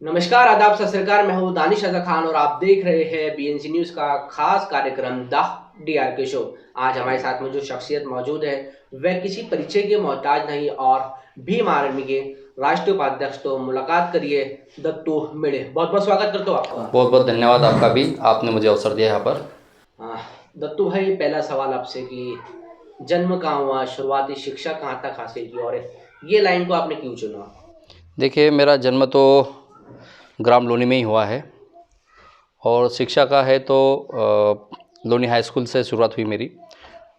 नमस्कार, आदाब, सत श्री अकाल। मैं हूँ दानिश रज़ा खान और आप देख रहे हैं बीएनसी न्यूज़ का खास कार्यक्रम द डीआरके शो। आज हमारे साथ में जो शख्सियत मौजूद है वह किसी परिचय के मोहताज नहीं और भीम आर्मी के राष्ट्रीय उपाध्यक्ष। तो मुलाकात करिए दत्तू मेड़े। बहुत बहुत स्वागत करता हूँ आपका। बहुत बहुत धन्यवाद आपका भी, आपने मुझे अवसर दिया यहाँ पर। हाँ, दत्तू भाई, पहला सवाल आपसे कि जन्म कहाँ हुआ, शुरुआती शिक्षा कहाँ तक हासिल की और ये लाइन को आपने क्यों चुना? देखिए, मेरा जन्म तो ग्राम लोनी में ही हुआ है और शिक्षा का है तो लोनी हाई स्कूल से शुरुआत हुई मेरी।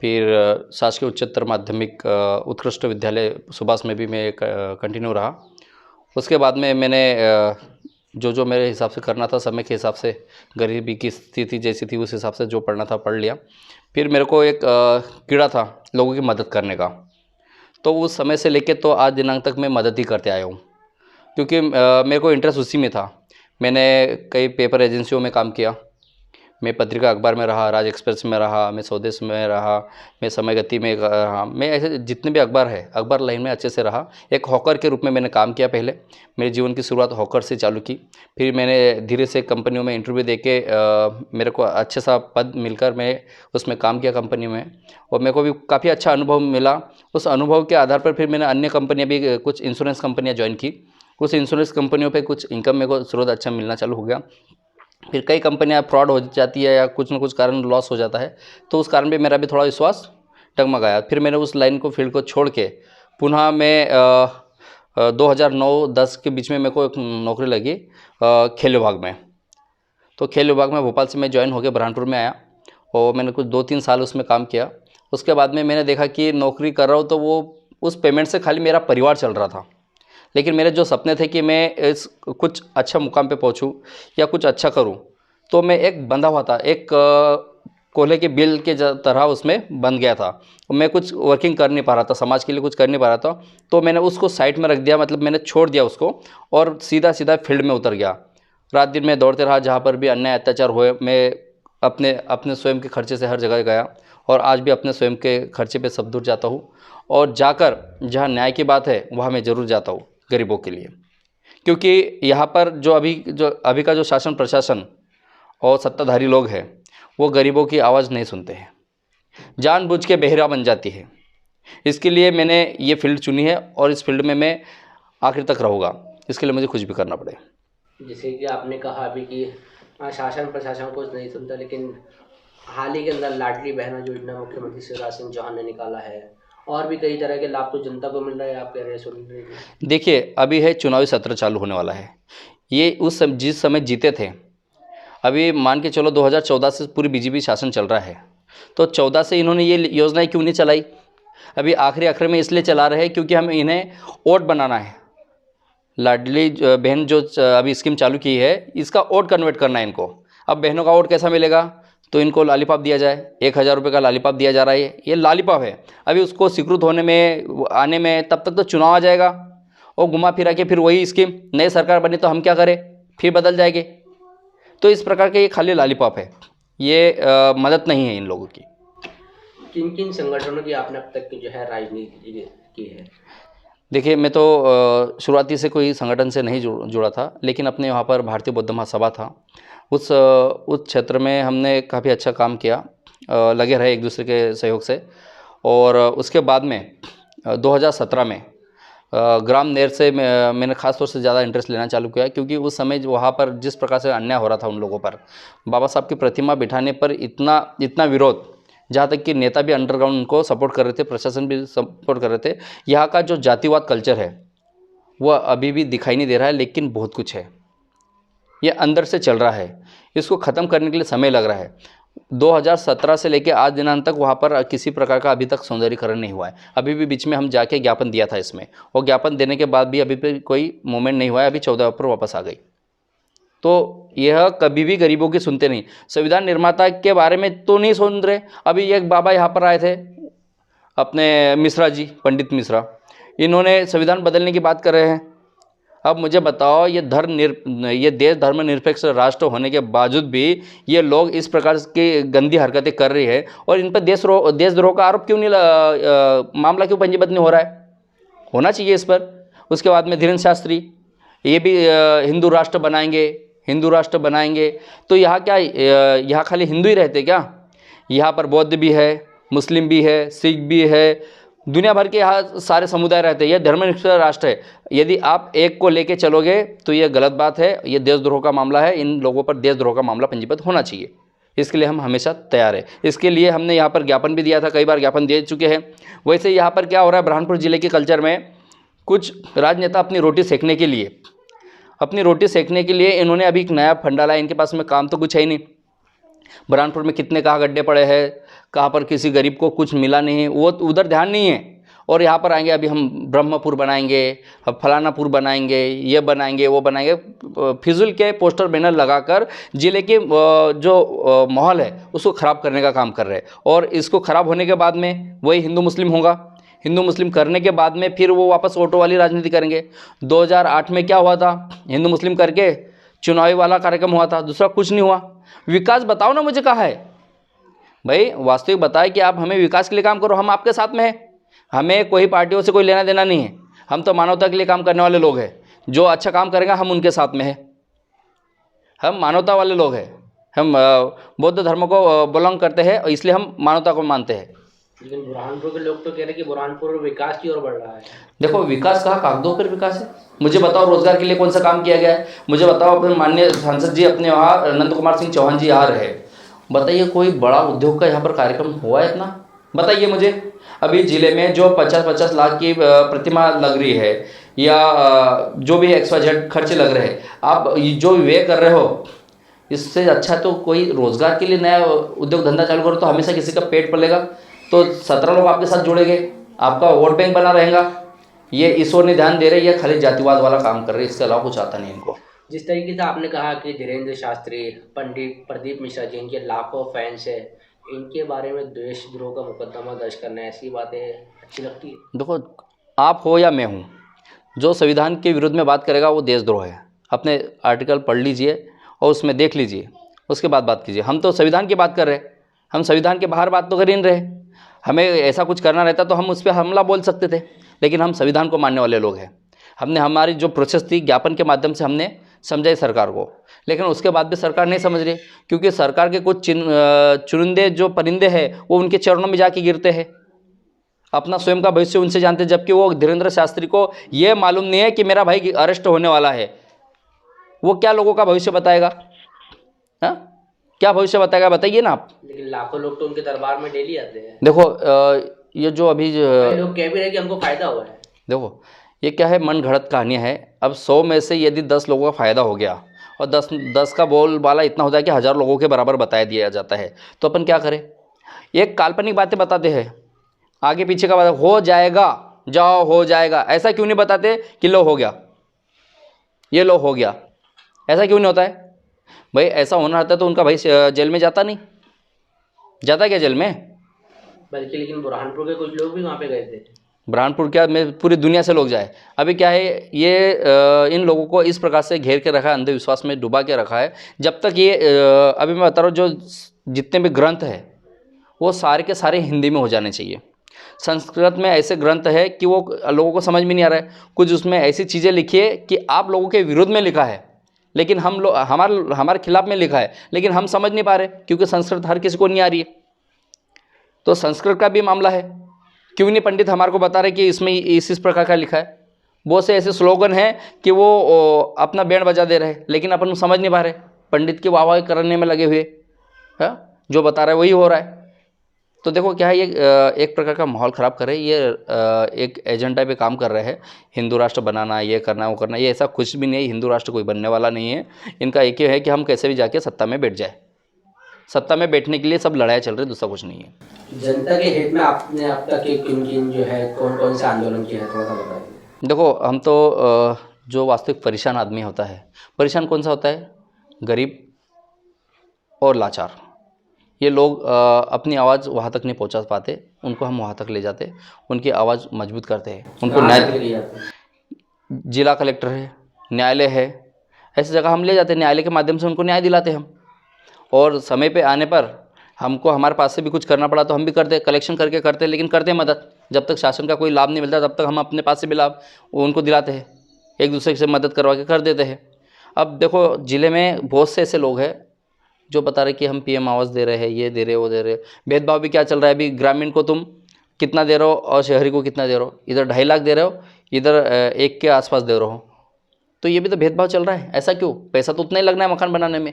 फिर शासकीय उच्चतर माध्यमिक उत्कृष्ट विद्यालय सुभाष में भी मैं कंटिन्यू रहा। उसके बाद में मैंने जो जो मेरे हिसाब से करना था, समय के हिसाब से, गरीबी की स्थिति जैसी थी उस हिसाब से जो पढ़ना था पढ़ लिया। फिर मेरे को एक कीड़ा था लोगों की मदद करने का, तो उस समय से लेके तो आज दिनांक तक मैं मदद ही करते आया हूँ, क्योंकि मेरे को इंटरेस्ट उसी में था। मैंने कई पेपर एजेंसियों में काम किया, मैं पत्रिका अखबार में रहा, राज एक्सप्रेस में रहा, मैं स्वदेश में रहा, मैं समय गति में रहा, मैं ऐसे जितने भी अखबार है अखबार लाइन में अच्छे से रहा। एक हॉकर के रूप में मैंने काम किया पहले। मेरे जीवन की शुरुआत हॉकर से चालू की। फिर मैंने धीरे से कंपनियों में इंटरव्यू दे के मेरे को अच्छे सा पद मिलकर मैं उसमें काम किया कंपनी में, और मेरे को भी काफ़ी अच्छा अनुभव मिला। उस अनुभव के आधार पर फिर मैंने अन्य कंपनियाँ भी, कुछ इंश्योरेंस कंपनियाँ ज्वाइन की। उस इंश्योरेंस कंपनियों पे कुछ इनकम मेरे को स्रोत अच्छा मिलना चालू हो गया। फिर कई कंपनियां फ्रॉड हो जाती है या कुछ ना कुछ कारण लॉस हो जाता है, तो उस कारण भी मेरा भी थोड़ा विश्वास डगमगाया। फिर मैंने उस लाइन को, फील्ड को छोड़ के पुनः मैं 2009-10 के बीच में मेरे को एक नौकरी लगी खेल विभाग में। तो खेल विभाग में भोपाल से मैं ज्वाइन होकर बुरहानपुर में आया और मैंने कुछ 2-3 साल उसमें काम किया। उसके बाद में मैंने देखा कि नौकरी कर रहा हूँ तो वो उस पेमेंट से खाली मेरा परिवार चल रहा था, लेकिन मेरे जो सपने थे कि मैं इस कुछ अच्छा मुकाम पे पहुंचूं या कुछ अच्छा करूं, तो मैं एक बंधा हुआ था, एक कोयले के बिल के तरह उसमें बन गया था। मैं कुछ वर्किंग कर नहीं पा रहा था, समाज के लिए कुछ कर नहीं पा रहा था। तो मैंने उसको साइड में रख दिया, मतलब मैंने छोड़ दिया उसको और सीधा सीधा फील्ड में उतर गया। रात दिन मैं दौड़ते रहा, जहाँ पर भी अन्याय अत्याचार हुए मैं अपने अपने स्वयं के खर्चे से हर जगह गया, और आज भी अपने स्वयं के खर्चे पे सब दूर जाता हूँ। और जाकर जहाँ न्याय की बात है वहाँ मैं ज़रूर जाता हूँ गरीबों के लिए, क्योंकि यहाँ पर जो अभी का जो शासन प्रशासन और सत्ताधारी लोग हैं वो गरीबों की आवाज़ नहीं सुनते हैं, जानबूझ के बहरा बन जाती है। इसके लिए मैंने ये फील्ड चुनी है और इस फील्ड में मैं आखिर तक रहूँगा, इसके लिए मुझे कुछ भी करना पड़े। जैसे कि आपने कहा अभी कि शासन प्रशासन कुछ नहीं सुनता, लेकिन हाल ही के अंदर लाडली बहना योजना मुख्यमंत्री शिवराज सिंह चौहान ने निकाला है और भी कई तरह के लाभ तो जनता को मिल रहा है। आप कह रहे हैं सुन रहे हैं। देखिए, अभी है चुनावी सत्र चालू होने वाला है। ये जिस समय जीते थे, अभी मान के चलो 2014 से पूरी बीजेपी शासन चल रहा है, तो 14 से इन्होंने ये योजनाएं क्यों नहीं चलाई? अभी आखिरी आखिर में इसलिए चला रहे हैं क्योंकि हम इन्हें वोट बनाना है। लाडली बहन जो अभी स्कीम चालू की है, इसका वोट कन्वर्ट करना है इनको। अब बहनों का वोट कैसा मिलेगा? तो इनको लॉलीपॉप दिया जाए, 1,000 रुपये का लॉलीपॉप दिया जा रहा है। ये लॉलीपॉप है, अभी उसको स्वीकृत होने में, आने में तब तक तो चुनाव आ जाएगा, और घुमा फिरा के फिर वही स्कीम, नई सरकार बनी तो हम क्या करें, फिर बदल जाएंगे। तो इस प्रकार के ये खाली लॉलीपॉप है, ये मदद नहीं है इन लोगों की। किन किन संगठनों की आपने अब तक की जो है राजनीति की है? देखिए, मैं तो शुरुआती से कोई संगठन से नहीं जुड़ा था, लेकिन अपने वहाँ पर भारतीय बौद्ध महासभा था, उस क्षेत्र में हमने काफ़ी अच्छा काम किया, लगे रहे एक दूसरे के सहयोग से। और उसके बाद में 2017 में ग्राम नेर से मैंने ख़ास तौर से ज़्यादा इंटरेस्ट लेना चालू किया, क्योंकि उस समय वहाँ पर जिस प्रकार से अन्याय हो रहा था उन लोगों पर, बाबा साहब की प्रतिमा बिठाने पर इतना इतना विरोध, जहाँ तक कि नेता भी अंडरग्राउंड उनको सपोर्ट कर रहे थे, प्रशासन भी सपोर्ट कर रहे थे। यहाँ का जो जातिवाद कल्चर है वह अभी भी दिखाई नहीं दे रहा है, लेकिन बहुत कुछ है, ये अंदर से चल रहा है। इसको ख़त्म करने के लिए समय लग रहा है। 2017 से लेकर आज दिनांक तक वहाँ पर किसी प्रकार का अभी तक सौंदर्यीकरण नहीं हुआ है। अभी भी बीच में हम जाके ज्ञापन दिया था इसमें, और ज्ञापन देने के बाद भी अभी भी कोई मूवमेंट नहीं हुआ है। अभी 14 पर वापस आ गई। तो यह कभी भी गरीबों की सुनते नहीं, संविधान निर्माता के बारे में तो नहीं सुन रहे। अभी एक बाबा यहाँ पर आए थे, अपने मिश्रा जी, पंडित मिश्रा, इन्होंने संविधान बदलने की बात कर रहे हैं। अब मुझे बताओ, ये देश धर्मनिरपेक्ष राष्ट्र होने के बावजूद भी ये लोग इस प्रकार की गंदी हरकतें कर रही है, और इन पर देशद्रोह का आरोप क्यों नहीं, मामला क्यों पंजीबद्ध नहीं हो रहा है? होना चाहिए इस पर। उसके बाद में धीरेन्द्र शास्त्री, ये भी हिंदू राष्ट्र बनाएंगे, हिंदू राष्ट्र बनाएंगे। तो यहाँ क्या यहाँ खाली हिंदू ही रहते क्या? यहाँ पर बौद्ध भी है, मुस्लिम भी है, सिख भी है, दुनिया भर के यहाँ सारे समुदाय रहते हैं। यह धर्मनिरपेक्ष राष्ट्र है। यदि आप एक को लेके चलोगे तो ये गलत बात है, ये देशद्रोह का मामला है। इन लोगों पर देशद्रोह का मामला पंजीबद्ध होना चाहिए। इसके लिए हम हमेशा तैयार हैं। इसके लिए हमने यहाँ पर ज्ञापन भी दिया था, कई बार ज्ञापन दे चुके हैं। वैसे यहाँ पर क्या हो रहा है, बुरहानपुर ज़िले के कल्चर में कुछ राजनेता अपनी रोटी सेकने के लिए इन्होंने अभी एक नया फंडा लाया। इनके पास में काम तो कुछ है ही नहीं। बुरहानपुर में कितने कहाँ गड्ढे पड़े हैं, कहाँ पर किसी गरीब को कुछ मिला नहीं है, वो उधर ध्यान नहीं है। और यहाँ पर आएंगे, अभी हम ब्रह्मपुर बनाएंगे, अब फलानापुर बनाएंगे, ये बनाएंगे, वो बनाएंगे। फिजूल के पोस्टर बैनर लगाकर ज़िले के जो माहौल है उसको ख़राब करने का काम कर रहे हैं। और इसको ख़राब होने के बाद में वही हिंदू मुस्लिम होगा। हिंदू मुस्लिम करने के बाद में फिर वो वापस वोटों वाली राजनीति करेंगे। 2008 में क्या हुआ था, हिंदू मुस्लिम करके चुनावी वाला कार्यक्रम हुआ था, दूसरा कुछ नहीं हुआ। विकास बताओ ना मुझे, कहाँ है भाई? वास्तविक बताए कि आप हमें विकास के लिए काम करो, हम आपके साथ में हैं। हमें कोई पार्टियों से कोई लेना देना नहीं है। हम तो मानवता के लिए काम करने वाले लोग हैं। जो अच्छा काम करेगा हम उनके साथ में हैं। हम मानवता वाले लोग हैं। हम बौद्ध धर्म को बिलोंग करते हैं और इसलिए हम मानवता को मानते हैं। लेकिन बुरहानपुर के लोग तो कह रहे हैं कि बुरहानपुर विकास की ओर बढ़ रहा है। देखो, विकास कहाँ, कागजों पर विकास है। मुझे बताओ रोजगार के लिए कौन सा काम किया गया है? मुझे बताओ, अपने माननीय सांसद जी अपने वहाँ नंद कुमार सिंह चौहान जी आ रहे, बताइए कोई बड़ा उद्योग का यहाँ पर कार्यक्रम हुआ है इतना? बताइए मुझे। अभी ज़िले में जो 50-50 लाख की प्रतिमा लग रही है या जो भी XYZ खर्चे लग रहे हैं, आप जो व्यय कर रहे हो, इससे अच्छा तो कोई रोज़गार के लिए नया उद्योग धंधा चालू करो। तो हमेशा किसी का पेट पलेगा, तो 17 लोग आपके साथ जुड़ेंगे, आपका वोट बैंक बना रहेगा। ये इस ओर नहीं ध्यान दे रहे, ये खाली जातिवाद वाला काम कर रहे हैं, इसके अलावा कुछ आता नहीं इनको। जिस तरीके से आपने कहा कि धीरेन्द्र शास्त्री, पंडित प्रदीप मिश्रा जी, इनके लाखों फैंस है, इनके बारे में देशद्रोह का मुकदमा दर्ज करना, ऐसी बातें अच्छी लगती है? देखो, आप हो या मैं हूँ, जो संविधान के विरुद्ध में बात करेगा वो देशद्रोह है। अपने आर्टिकल पढ़ लीजिए और उसमें देख लीजिए, उसके बाद बात कीजिए। हम तो संविधान की बात कर रहे हैं, हम संविधान के बाहर बात तो कर ही नहीं रहे। हमें ऐसा कुछ करना रहता तो हम उस पर हमला बोल सकते थे, लेकिन हम संविधान को मानने वाले लोग हैं। हमने हमारी जो प्रोसेस थी ज्ञापन के माध्यम से हमने समझाई सरकार को, लेकिन उसके बाद भी सरकार नहीं समझ रही, क्योंकि सरकार के कुछ चुनिंदे जो परिंदे हैं वो उनके चरणों में जाके गिरते हैं। अपना स्वयं का भविष्य उनसे जानते, जबकि वो धीरेन्द्र शास्त्री को ये मालूम नहीं है कि मेरा भाई अरेस्ट होने वाला है। वो क्या लोगों का भविष्य बताएगा? हाँ, क्या भविष्य बताएगा, बताइए ना आप। लेकिन लाखों लोग तो उनके दरबार में डेली आते हैं। देखो, ये जो अभी लोग कह भी रहे हैं कि हमको फायदा हुआ है। देखो, ये क्या है, मन घड़त कहानियाँ है। अब 100 में से यदि 10 लोगों का फ़ायदा हो गया और 10 का बोलबाला इतना होता है कि 1000 लोगों के बराबर बताया दिया जाता है, तो अपन क्या करें? एक काल्पनिक बातें बताते हैं, आगे पीछे का बात हो जाएगा, जाओ हो जाएगा। ऐसा क्यों नहीं बताते कि लो हो गया, ये लो हो गया? ऐसा क्यों नहीं होता है भाई? ऐसा होना रहता तो उनका भाई जेल में जाता नहीं? जाता क्या जेल में? बल्कि लेकिन बुरहानपुर के कुछ लोग भी वहाँ पे गए थे। बुरहानपुर क्या, में पूरी दुनिया से लोग जाए। अभी क्या है, ये इन लोगों को इस प्रकार से घेर के रखा है, अंधविश्वास में डुबा के रखा है। जब तक ये अभी मैं बता रहा हूँ, जो जितने भी ग्रंथ हैं वो सारे के सारे हिंदी में हो जाने चाहिए। संस्कृत में ऐसे ग्रंथ है कि वो लोगों को समझ में नहीं आ रहा है। कुछ उसमें ऐसी चीज़ें लिखी है कि आप लोगों के विरोध में लिखा है, लेकिन हम लोग हमारे खिलाफ में लिखा है, लेकिन हम समझ नहीं पा रहे क्योंकि संस्कृत हर किसी को नहीं आ रही है। तो संस्कृत का भी मामला है। क्यों नहीं पंडित हमारे को बता रहे कि इसमें इस प्रकार का लिखा है? बहुत से ऐसे स्लोगन हैं कि वो अपना बैंड बजा दे रहे हैं, लेकिन अपन समझ नहीं पा रहे। पंडित की वाहवाही करने में लगे हुए, है जो बता रहा है वही हो रहा है। तो देखो क्या है, ये एक प्रकार का माहौल ख़राब कर रहे हैं। ये एक एजेंडा पे काम कर रहे हैं, हिंदू राष्ट्र बनाना, ये करना वो करना। ये ऐसा कुछ भी नहीं है, हिंदू राष्ट्र कोई बनने वाला नहीं है। इनका एक ही है कि हम कैसे भी जाके सत्ता में बैठ जाए। सत्ता में बैठने के लिए सब लड़ाई चल रही है, दूसरा कुछ नहीं है। जनता के हित में आपने अब तक किन किन जो है कौन कौन से आंदोलन किया है, थोड़ा सा बताइए। देखो, हम तो जो वास्तविक परेशान आदमी होता है, परेशान कौन सा होता है? गरीब और लाचार। ये लोग अपनी आवाज़ वहाँ तक नहीं पहुँचा पाते, उनको हम वहाँ तक ले जाते, उनकी आवाज़ मजबूत करते हैं, उनको न्याय। जिला कलेक्टर है, न्यायालय है, ऐसी जगह हम ले जाते हैं, न्यायालय के माध्यम से उनको न्याय दिलाते हम। और समय पे आने पर हमको हमारे पास से भी कुछ करना पड़ा तो हम भी करते, कलेक्शन करके करते, लेकिन करते मदद। जब तक शासन का कोई लाभ नहीं मिलता तब तक हम अपने पास से भी लाभ उनको दिलाते हैं। एक दूसरे से मदद करवा के कर देते हैं। अब देखो ज़िले में बहुत से ऐसे लोग हैं जो बता रहे कि हम पीएम आवास दे रहे हैं, ये दे रहे वो दे रहे। भेदभाव भी क्या चल रहा है अभी, ग्रामीण को तुम कितना दे रहे हो और शहरी को कितना दे रहे हो, इधर 2.5 लाख दे रहे हो, इधर 1 के आसपास दे रहे हो। तो ये भी तो भेदभाव चल रहा है। ऐसा क्यों? पैसा तो उतना ही लगना है मकान बनाने में।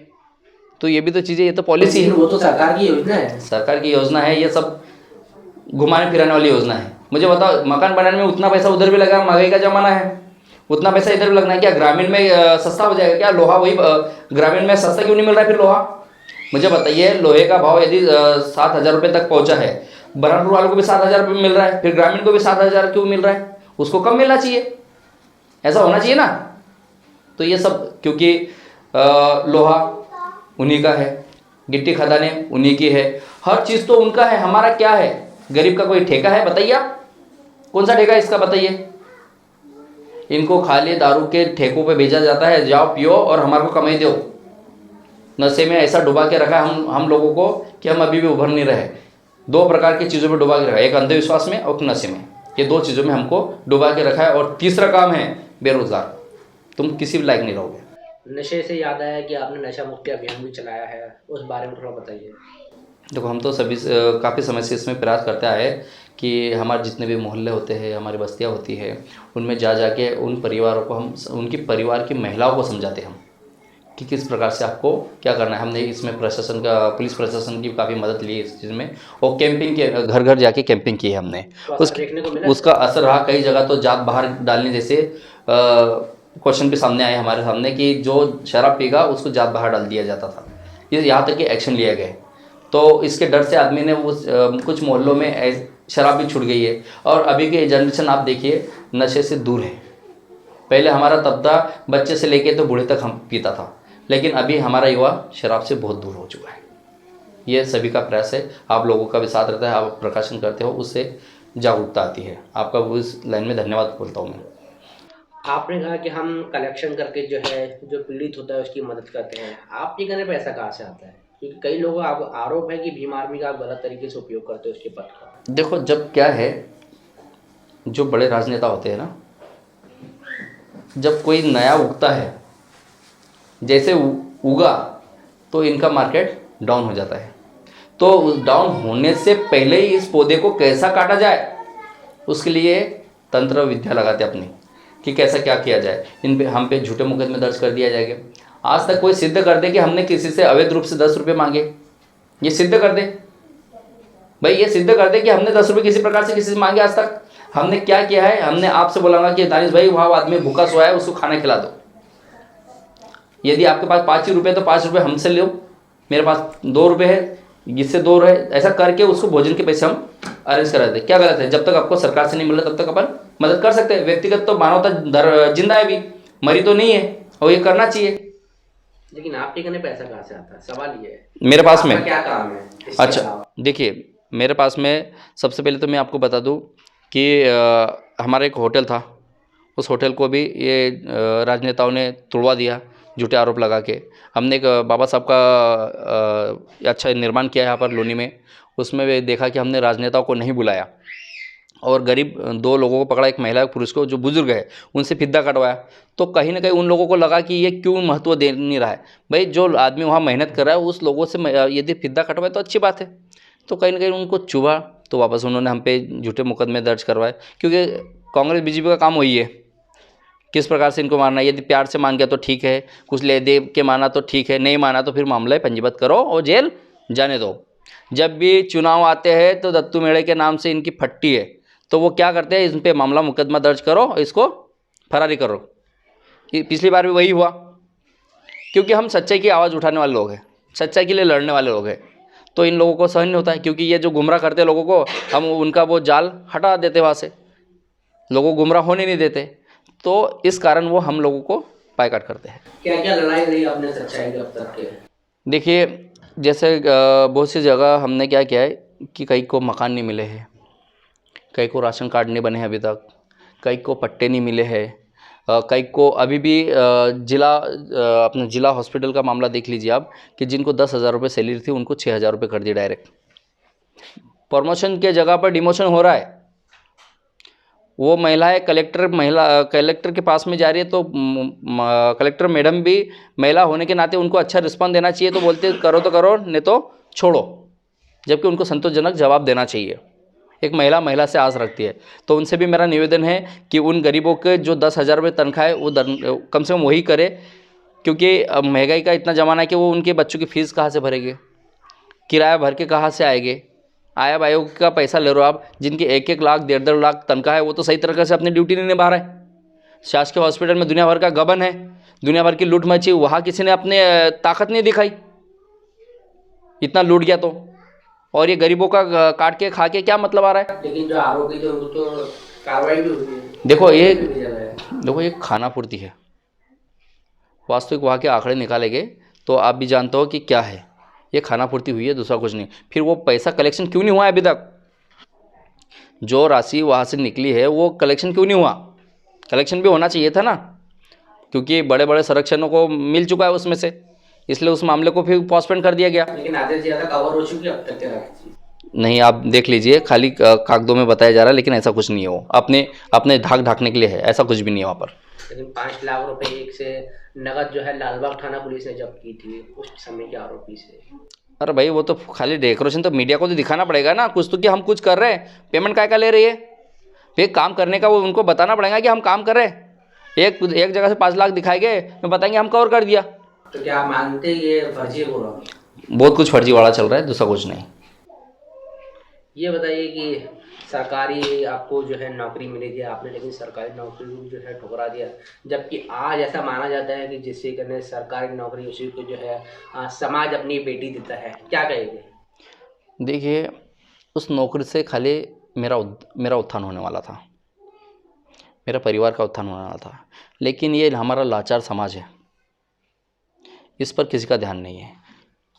तो ये भी तो चीज़ें, ये तो पॉलिसी है, वो तो सरकार की योजना है। सरकार की योजना है। ये सब घुमाने फिराने वाली योजना है। मुझे बताओ, मकान बनाने में उतना पैसा उधर भी लगा, महंगाई का ज़माना है, उतना पैसा इधर भी लगना है क्या? ग्रामीण में सस्ता हो जाएगा क्या लोहा? वही ग्रामीण में सस्ता क्यों नहीं मिल रहा है फिर लोहा? मुझे बताइए, लोहे का भाव यदि 7,000 रुपये तक पहुंचा है, बरहमपुर वालों को भी 7,000 रुपये मिल रहा है, फिर ग्रामीण को भी 7,000 क्यों मिल रहा है? उसको कम मिलना चाहिए, ऐसा होना चाहिए ना। तो ये सब क्योंकि लोहा उन्हीं का है, गिट्टी खदानें उन्हीं की है, हर चीज़ तो उनका है, हमारा क्या है? गरीब का कोई ठेका है? बताइए आप, कौन सा ठेका है इसका? बताइए। इनको खाली दारू के ठेकों पे भेजा जाता है, जाओ पियो और हमारे को कमाई दो। नशे में ऐसा डुबा के रखा है हम लोगों को कि हम अभी भी उभर नहीं रहे। 2 प्रकार की चीज़ों में डुबा के रखा है, एक अंधविश्वास में और नशे में। ये 2 चीज़ों में हमको डुबा के रखा है। और तीसरा काम है बेरोजगार। तुम किसी भी लायक नहीं रहोगे। नशे से याद आया कि आपने नशा मुक्ति अभियान भी चलाया है, उस बारे में थोड़ा बताइए। देखो, हम तो सभी काफ़ी समय से इसमें प्रयास करते आए कि हमारे जितने भी मोहल्ले होते हैं, हमारी बस्तियाँ होती है, उनमें जा के उन परिवारों को हम, उनकी परिवार की महिलाओं को समझाते हैं हम कि किस प्रकार से आपको क्या करना है। हमने इसमें प्रशासन का, पुलिस प्रशासन की काफ़ी मदद ली इस चीज़ में, और कैंपिंग के घर घर जाके कैंपिंग की है हमने। उसका असर रहा। कई जगह तो जात बाहर डालने जैसे क्वेश्चन भी सामने आए हमारे सामने कि जो शराब पीगा उसको जात बाहर डाल दिया जाता था। ये यहाँ तक कि एक्शन लिया गया। तो इसके डर से आदमी ने उस कुछ मोहल्लों में शराब भी छूट गई है। और अभी की जनरेशन आप देखिए, नशे से दूर है। पहले हमारा तबका बच्चे से लेके तो बूढ़े तक हम पीता था, लेकिन अभी हमारा युवा शराब से बहुत दूर हो चुका है। ये सभी का प्रयास है, आप लोगों का भी साथ रहता है, आप प्रकाशन करते हो, उससे जागरूकता आती है। आपका उस लाइन में धन्यवाद बोलता हूँ मैं। आपने कहा कि हम कलेक्शन करके जो है, जो पीड़ित होता है उसकी मदद करते हैं। आप ये करने पैसा कहाँ से आता है? क्योंकि कई लोगों का आरोप है कि भीम आर्मी का आप गलत तरीके से उपयोग करते हो उसके पद का। देखो, जब क्या है, जो बड़े राजनेता होते हैं ना, जब कोई नया उगता है, जैसे उगा तो इनका मार्केट डाउन हो जाता है। तो डाउन होने से पहले ही इस पौधे को कैसा काटा जाए, उसके लिए तंत्र विद्या लगाते अपनी कि कैसा क्या किया जाए। इन पे हम पे झूठे मुकदमे दर्ज कर दिया जाएगा। आज तक कोई सिद्ध कर दे कि हमने किसी से अवैध रूप से 10 रुपये मांगे, ये सिद्ध कर दे भाई, ये सिद्ध कर दे कि हमने 10 रुपये किसी प्रकार से किसी से मांगे। आज तक हमने क्या किया है? हमने आपसे बोला कि दानिश भाई, वहाँ आदमी भूखा सोया है, उसको खाना खिला दो। यदि आपके पास 5 रुपये तो 5 रुपये हमसे लो, मेरे पास 2 रुपये है, इससे 2 रहे, ऐसा करके उसको भोजन के पैसे हम अरेंज करा देते। क्या गलत है? जब तक आपको सरकार से नहीं मिल रहा तब तक अपन मदद कर सकते हैं। व्यक्तिगत तो मानवता जिंदा है, भी मरी तो नहीं है, और ये करना चाहिए। लेकिन आपके कहने पैसा कहाँ से आता है? सवाल ये है। मेरे पास में क्या काम है? अच्छा, देखिए, मेरे पास में सबसे पहले तो मैं आपको बता दूं कि हमारा एक होटल था। उस होटल को भी ये राजनेताओं ने तोड़वा दिया झूठे आरोप लगा के। हमने एक बाबा साहब का अच्छा निर्माण किया है यहाँ पर लोनी में। उसमें भी देखा कि हमने राजनेताओं को नहीं बुलाया और गरीब 2 लोगों को पकड़ा, एक महिला एक पुरुष को, जो बुजुर्ग है, उनसे फिद्दा कटवाया। तो कहीं ना कहीं उन लोगों को लगा कि ये क्यों महत्व दे नहीं रहा है। भाई, जो आदमी वहाँ मेहनत कर रहा है उस लोगों से यदि फिद्दा कटवाए तो अच्छी बात है। तो कहीं ना कहीं उनको चुभा, तो वापस उन्होंने हम पे झूठे मुकदमे दर्ज करवाए। क्योंकि कांग्रेस बीजेपी का काम वही है, किस प्रकार से इनको मारना है। यदि प्यार से मान गया तो ठीक है, कुछ ले दे के माना तो ठीक है, नहीं माना तो फिर मामला पंजीबद्ध करो और जेल जाने दो। जब भी चुनाव आते हैं तो दत्तू मेड़े के नाम से इनकी फट्टी है, तो वो क्या करते हैं, इस पे मामला मुकदमा दर्ज करो, इसको फरारी करो। पिछली बार भी वही हुआ, क्योंकि हम सच्चाई की आवाज़ उठाने वाले लोग हैं, सच्चाई के लिए लड़ने वाले लोग हैं। तो इन लोगों को सहन नहीं होता है, क्योंकि ये जो गुमराह करते हैं लोगों को, हम उनका वो जाल हटा देते, वहाँ से लोगों को गुमराह होने नहीं देते। तो इस कारण वो हम लोगों को बायकॉट करते हैं। क्या क्या लड़ाई रही आपने सच्चाई के अब तक के? देखिए, जैसे बहुत सी जगह हमने क्या किया है कि कई को मकान नहीं मिले हैं, कई को राशन कार्ड नहीं बने हैं अभी तक, कई को पट्टे नहीं मिले हैं, कई को अभी भी अपने जिला हॉस्पिटल का मामला देख लीजिए आप, कि जिनको 10,000 रुपये सैलरी थी उनको 6,000 रुपये कर दिए डायरेक्ट। प्रमोशन के जगह पर डिमोशन हो रहा है। वो कलेक्टर के पास में जा रही है, तो कलेक्टर मैडम भी महिला होने के नाते उनको अच्छा रिस्पॉन्स देना चाहिए, तो बोलते करो तो करो, नहीं तो छोड़ो, जबकि उनको संतोषजनक जवाब देना चाहिए। एक महिला से आस रखती है। तो उनसे भी मेरा निवेदन है कि उन गरीबों के जो 10,000 रुपये तनख्वाह है वो कम से कम वही करे, क्योंकि अब महंगाई का इतना ज़माना है कि वो उनके बच्चों की फ़ीस कहाँ से भरेंगे, किराया भर के कहाँ से आएंगे। आया आयोग का पैसा ले रहे हो आप, जिनकी 1-1 लाख 1.5 लाख तनख्वाह है, वो तो सही तरीके से अपनी ड्यूटी नहीं निभा रहे। शासकीय हॉस्पिटल में दुनिया भर का गबन है, दुनिया भर की लूट मची, वहाँ किसी ने अपने ताकत नहीं दिखाई, इतना लूट गया तो। और ये गरीबों का काट के खा के क्या मतलब आ रहा है। लेकिन जो आरोपी थे उनको तो कार्रवाई भी हुई है। देखो ये खाना पूर्ति है, वास्तविक वहाँ के आंकड़े निकालेंगे तो आप भी जानते हो कि क्या है, ये खाना पूर्ति हुई है, दूसरा कुछ नहीं। फिर वो पैसा कलेक्शन क्यों नहीं हुआ है अभी तक, जो राशि वहाँ से निकली है वो कलेक्शन क्यों नहीं हुआ। कलेक्शन भी होना चाहिए था ना, क्योंकि बड़े बड़े संरक्षणों को मिल चुका है उसमें से, इसलिए उस मामले को फिर पोस्टपोन कर दिया गया। लेकिन आधे से ज़्यादा कवर हो चुकी है अब तक क्या नहीं, आप देख लीजिए, खाली कागजों में बताया जा रहा है, लेकिन ऐसा कुछ नहीं है। वो अपने ढाकने के लिए है, ऐसा कुछ भी नहीं है वहाँ पर। लेकिन 5 लाख रुपए एक से नगद जो है लालबाग थाना पुलिस ने जब्त की थी उस समय के आरोपी से। अरे भाई, वो तो खाली डेकोरेशन, तो मीडिया को तो दिखाना पड़ेगा ना कुछ तो, कि हम कुछ कर रहे हैं। पेमेंट काय का ले रही है, फिर काम करने का वो उनको बताना पड़ेगा कि हम काम कर रहे हैं। एक जगह से 5 लाख दिखाएंगे तो बताएंगे हम कवर कर दिया। तो क्या आप मानते ये फर्जी हो रहा है? बहुत कुछ फर्जी वाला चल रहा है, दूसरा कुछ नहीं। ये बताइए कि सरकारी आपको जो है नौकरी मिली थी आपने, लेकिन सरकारी नौकरी को जो है ठुकरा दिया, जबकि आज ऐसा माना जाता है कि जिससे करने सरकारी नौकरी उसी को जो है समाज अपनी बेटी देता है, क्या कहेंगे? देखिए, उस नौकरी से खाली मेरा उत्थान होने वाला था, मेरा परिवार का उत्थान होने वाला था, लेकिन ये हमारा लाचार समाज है, इस पर किसी का ध्यान नहीं है।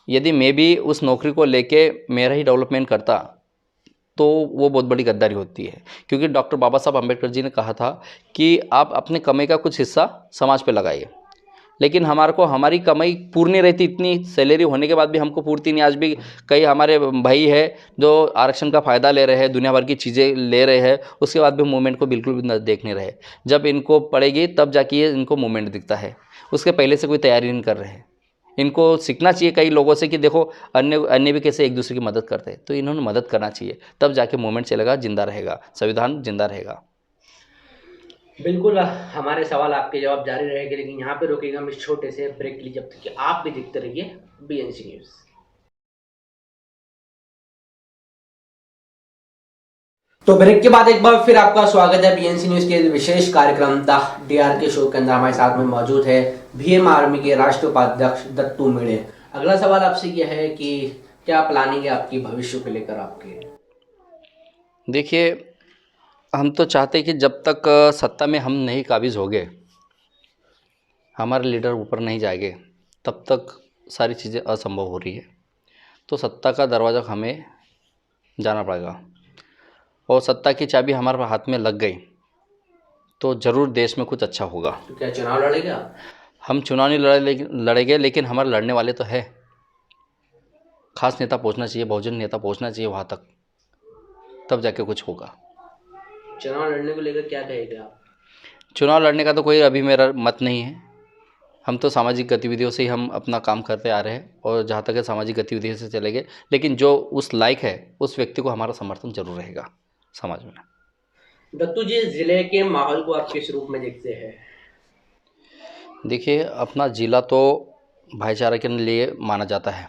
यदि मैं भी उस नौकरी को लेके मेरा ही डेवलपमेंट करता तो वो बहुत बड़ी गद्दारी होती है, क्योंकि डॉक्टर बाबा साहब अम्बेडकर जी ने कहा था कि आप अपने कमाई का कुछ हिस्सा समाज पे लगाइए। लेकिन हमारी कमाई पूरी नहीं रहती, इतनी सैलरी होने के बाद भी हमको पूर्ति नहीं। आज भी कई हमारे भाई है जो आरक्षण का फ़ायदा ले रहे हैं, दुनिया भर की चीज़ें ले रहे हैं, उसके बाद भी मूवमेंट को बिल्कुल भी देख नहीं रहे। जब इनको पड़ेगी तब जाके इनको मूवमेंट दिखता है, उसके पहले से कोई तैयारी नहीं कर रहे हैं। इनको सीखना चाहिए कई लोगों से कि देखो अन्य भी कैसे एक दूसरे की मदद करते हैं, तो इन्होंने मदद करना चाहिए, तब जाके मूवमेंट चलेगा, जिंदा रहेगा, संविधान जिंदा रहेगा। बिल्कुल, हमारे सवाल आपके जवाब जारी रहेंगे, लेकिन यहाँ पे रोकेगा हम इस छोटे से ब्रेक के लिए, जब तक कि आप भी देखते रहिए बीएनसी न्यूज़। तो ब्रेक के बाद एक बार फिर आपका स्वागत है बीएनसी न्यूज़ के विशेष कार्यक्रम द डीआरके शो के अंदर। हमारे साथ में मौजूद है भीम आर्मी के राष्ट्रीय उपाध्यक्ष दत्तू मेड़े। अगला सवाल आपसे यह है कि क्या प्लानिंग है आपकी भविष्य को लेकर आपके? देखिए, हम तो चाहते हैं कि जब तक सत्ता में हम नहीं काबिज हो गए, हमारे लीडर ऊपर नहीं जाएंगे, तब तक सारी चीज़ें असंभव हो रही है। तो सत्ता का दरवाज़ा हमें जाना पड़ेगा, और सत्ता की चाबी हमारे हाथ में लग गई तो ज़रूर देश में कुछ अच्छा होगा। तो क्या चुनाव लड़ेगा? हम चुनाव नहीं लड़ेंगे, लेकिन हमारे लड़ने वाले तो है। खास नेता पहुंचना चाहिए, बहुजन नेता पहुंचना चाहिए वहाँ तक, तब जाके कुछ होगा। चुनाव लड़ने को लेकर क्या कहेगा आप? चुनाव लड़ने का तो कोई अभी मेरा मत नहीं है। हम तो सामाजिक गतिविधियों से ही हम अपना काम करते आ रहे हैं, और जहाँ तक है सामाजिक गतिविधियों से चलेंगे, लेकिन जो उस लायक है उस व्यक्ति को हमारा समर्थन जरूर रहेगा समाज में। दत्तू जी, जिले के माहौल को आप किस रूप में देखते हैं? देखिए, अपना ज़िला तो भाईचारा के लिए माना जाता है।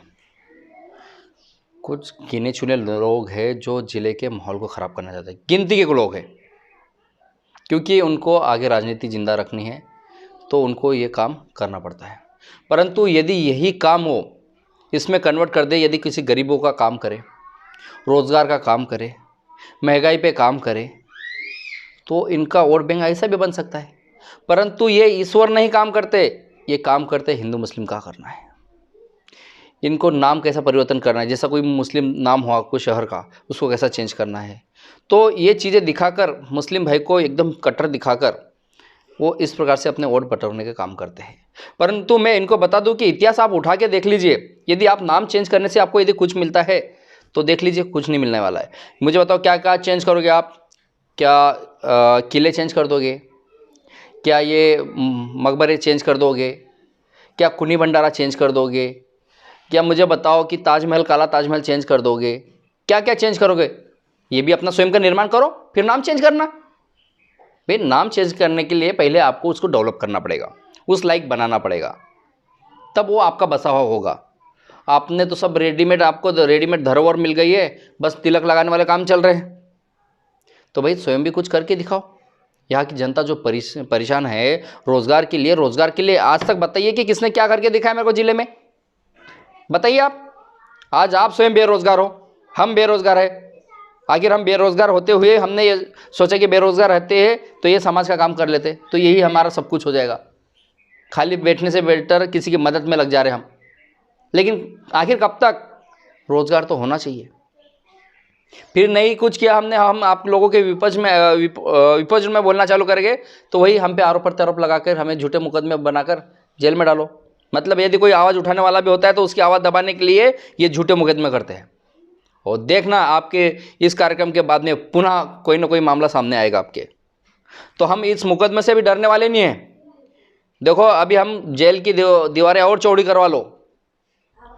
कुछ गिने चुने लोग हैं जो ज़िले के माहौल को ख़राब करना चाहते हैं, गिनती के लोग हैं, क्योंकि उनको आगे राजनीति जिंदा रखनी है तो उनको ये काम करना पड़ता है। परंतु यदि यही काम हो इसमें कन्वर्ट कर दे, यदि किसी गरीबों का काम करे, रोज़गार का काम करे, महंगाई पे काम करे, तो इनका वोट बैंक ऐसा भी बन सकता है। परंतु ये ईश्वर नहीं काम करते, ये काम करते हिंदू मुस्लिम का करना है। इनको नाम कैसा परिवर्तन करना है, जैसा कोई मुस्लिम नाम हुआ कोई शहर का, उसको कैसा चेंज करना है, तो ये चीज़ें दिखाकर मुस्लिम भाई को एकदम कट्टर दिखाकर वो इस प्रकार से अपने वोट बटोरने का काम करते हैं। परंतु मैं इनको बता दूं कि इतिहास आप उठा के देख लीजिए, यदि आप नाम चेंज करने से आपको यदि कुछ मिलता है तो देख लीजिए कुछ नहीं मिलने वाला है। मुझे बताओ क्या क्या चेंज करोगे आप? क्या किले चेंज कर दोगे? क्या ये मकबरे चेंज कर दोगे? क्या कुनी भंडारा चेंज कर दोगे? क्या मुझे बताओ कि ताजमहल, काला ताजमहल चेंज कर दोगे? क्या क्या चेंज करोगे? ये भी अपना स्वयं का निर्माण करो, फिर नाम चेंज करना। भाई नाम चेंज करने के लिए पहले आपको उसको डेवलप करना पड़ेगा, उस लाइक बनाना पड़ेगा, तब वो आपका बसा हुआ होगा। आपने तो सब रेडीमेड, आपको रेडीमेड धरोहर मिल गई है, बस तिलक लगाने वाले काम चल रहे हैं। तो भाई स्वयं भी कुछ करके दिखाओ। यहाँ की जनता जो परेशान है रोज़गार के लिए आज तक बताइए कि किसने क्या करके दिखाया मेरे को ज़िले में? बताइए आप। आज आप स्वयं बेरोज़गार हो, हम बेरोज़गार है। आखिर हम बेरोज़गार होते हुए हमने ये सोचा कि बेरोज़गार रहते हैं तो ये समाज का काम कर लेते, तो यही हमारा सब कुछ हो जाएगा। खाली बैठने से बेटर किसी की मदद में लग जा रहे हम। लेकिन आखिर कब तक? रोज़गार तो होना चाहिए। फिर नहीं कुछ किया हमने, हम आप लोगों के विपक्ष में बोलना चालू करेंगे तो वही हम पे आरोप प्रत्यारोप लगाकर हमें झूठे मुकदमे बनाकर जेल में डालो। मतलब यदि कोई आवाज़ उठाने वाला भी होता है तो उसकी आवाज़ दबाने के लिए ये झूठे मुकदमे करते हैं। और देखना आपके इस कार्यक्रम के बाद में पुनः कोई ना कोई मामला सामने आएगा आपके। तो हम इस मुकदमे से भी डरने वाले नहीं हैं। देखो अभी हम जेल की दीवारें और चौड़ी करवा लो,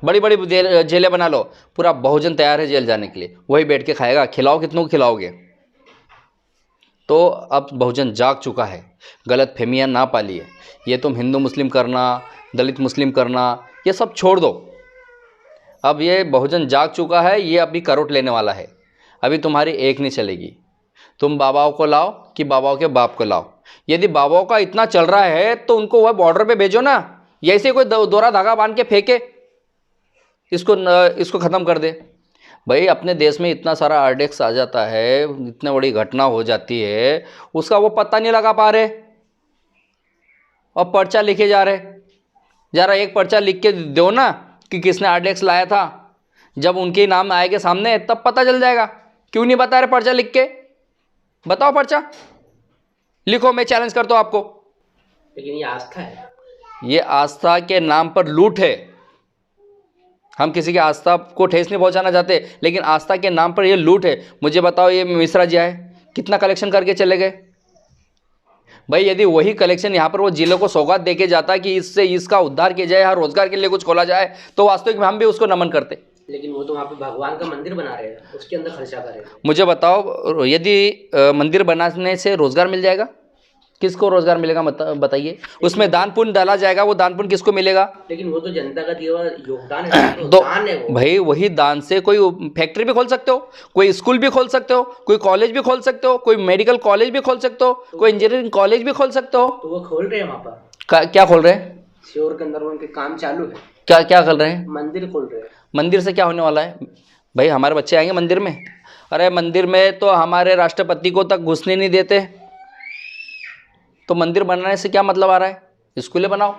बड़ी बड़ी जेलें बना लो, पूरा बहुजन तैयार है जेल जाने के लिए, वही बैठ के खाएगा। खिलाओ कितनों को खिलाओगे? तो अब बहुजन जाग चुका है, गलत फहमियाँ ना पालिए। ये तुम हिंदू मुस्लिम करना, दलित मुस्लिम करना, ये सब छोड़ दो। अब ये बहुजन जाग चुका है, ये अभी करवट लेने वाला है। अभी तुम्हारी एक नहीं चलेगी। तुम बाबाओं को लाओ कि बाबाओं के बाप को लाओ। यदि बाबाओं का इतना चल रहा है तो उनको वह बॉर्डर पे भेजो ना, या ऐसे कोई दोरा धागा बांध के फेंके, इसको ख़त्म कर दे। भाई अपने देश में इतना सारा आरडेक्स आ जाता है, इतनी बड़ी घटना हो जाती है, उसका वो पता नहीं लगा पा रहे और पर्चा लिखे जा रहे। ज़रा एक पर्चा लिख के दो ना कि किसने आरडेक्स लाया था, जब उनके नाम आएंगे सामने तब पता चल जाएगा। क्यों नहीं बता रहे पर्चा लिख के? बताओ पर्चा लिखो, मैं चैलेंज करता हूँ आपको। लेकिन ये आस्था है, ये आस्था के नाम पर लूट है। हम किसी की आस्था को ठेस नहीं पहुंचाना चाहते, लेकिन आस्था के नाम पर ये लूट है। मुझे बताओ ये मिश्रा जी आए, कितना कलेक्शन करके चले गए? भाई यदि वही कलेक्शन यहाँ पर वो जिले को सौगात देके जाता कि इससे इसका उद्धार किया जाए, हर रोजगार के लिए कुछ खोला जाए, तो वास्तविक में हम भी उसको नमन करते। लेकिन वो तो वहाँ पे भगवान का मंदिर बना रहे हैं, उसके अंदर खर्चा करें। मुझे बताओ यदि मंदिर बनाने से रोजगार मिल जाएगा, किसको रोजगार मिलेगा बताइए? उसमें दान पुण्य डाला जाएगा, वो दान पुण्य किसको मिलेगा? लेकिन वो तो जनता का दिया हुआ योगदान है, तो तो दान है वो। भाई वही दान से कोई फैक्ट्री भी खोल सकते हो, कोई स्कूल भी खोल सकते हो, कोई कॉलेज भी खोल सकते हो, कोई मेडिकल कॉलेज भी खोल सकते हो, कोई इंजीनियरिंग कॉलेज भी खोल सकते हो। तो वो खोल रहे हैं वहाँ पर, क्या खोल रहे हैं? श्योर के अंदर उनके काम चालू है। क्या क्या कर रहे हैं? मंदिर खोल रहे हैं। मंदिर से क्या होने वाला है? भाई हमारे बच्चे आएंगे मंदिर में? अरे मंदिर में तो हमारे राष्ट्रपति को तक घुसने नहीं देते, तो मंदिर बनाने से क्या मतलब आ रहा है? स्कूलें बनाओ,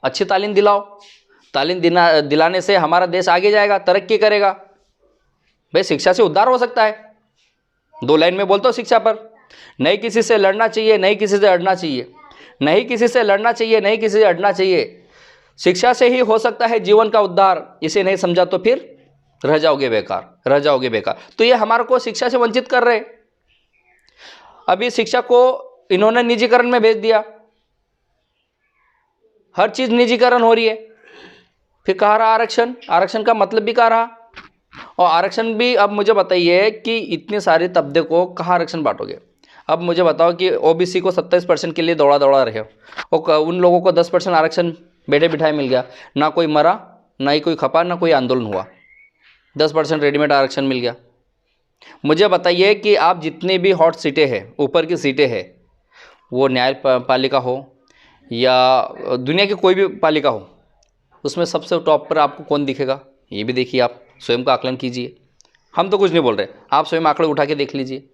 अच्छी तालीम दिलाओ। तालीम दिलाने से हमारा देश आगे जाएगा, तरक्की करेगा। भाई शिक्षा से उद्धार हो सकता है। 2 लाइन में बोलता हूँ शिक्षा पर, नहीं किसी से लड़ना चाहिए, नहीं किसी से अड़ना चाहिए, नहीं किसी से लड़ना चाहिए, नहीं किसी से अड़ना चाहिए। शिक्षा से ही हो सकता है जीवन का उद्धार। इसे नहीं समझा तो फिर रह जाओगे बेकार, रह जाओगे बेकार। तो ये हमारे को शिक्षा से वंचित कर रहे। अभी शिक्षा को इन्होंने निजीकरण में भेज दिया, हर चीज निजीकरण हो रही है। फिर कहा रहा आरक्षण, आरक्षण का मतलब भी कहा रहा। और आरक्षण भी अब मुझे बताइए कि इतने सारे तबके को कहाँ आरक्षण बांटोगे? अब मुझे बताओ कि ओबीसी को 27% के लिए दौड़ा रहे हो, और उन लोगों को 10% आरक्षण बैठे बिठाए मिल गया, ना कोई मरा, ना ही कोई खपा, ना कोई आंदोलन हुआ, 10% रेडीमेड आरक्षण मिल गया। मुझे बताइए कि आप जितनी भी हॉट सीटें हैं, ऊपर की सीटें हैं, वो न्यायपालिका हो या दुनिया की कोई भी पालिका हो, उसमें सबसे टॉप पर आपको कौन दिखेगा? ये भी देखिए, आप स्वयं का आकलन कीजिए। हम तो कुछ नहीं बोल रहे, आप स्वयं आंकड़े उठा के देख लीजिए।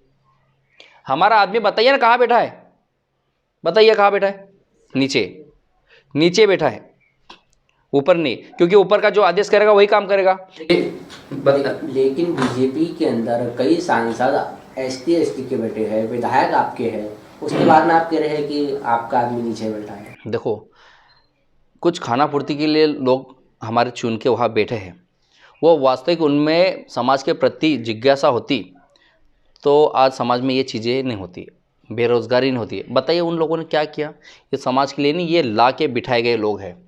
हमारा आदमी बताइए ना कहाँ बैठा है? बताइए कहाँ बैठा है? नीचे बैठा है, ऊपर नहीं, क्योंकि ऊपर का जो आदेश करेगा वही काम करेगा। लेकिन बीजेपी के अंदर कई सांसद ST के बैठे हैं, विधायक आपके हैं, उसके बाद में आप कह रहे हैं कि आपका आदमी नीचे बैठा है। देखो, कुछ खाना पूर्ति के लिए लोग हमारे चुन के वहाँ बैठे हैं, वो वास्तविक उनमें समाज के प्रति जिज्ञासा होती तो आज समाज में ये चीज़ें नहीं होती है, बेरोज़गारी नहीं होती है। बताइए उन लोगों ने क्या किया? ये समाज के लिए नहीं, ये ला के बिठाए गए लोग हैं।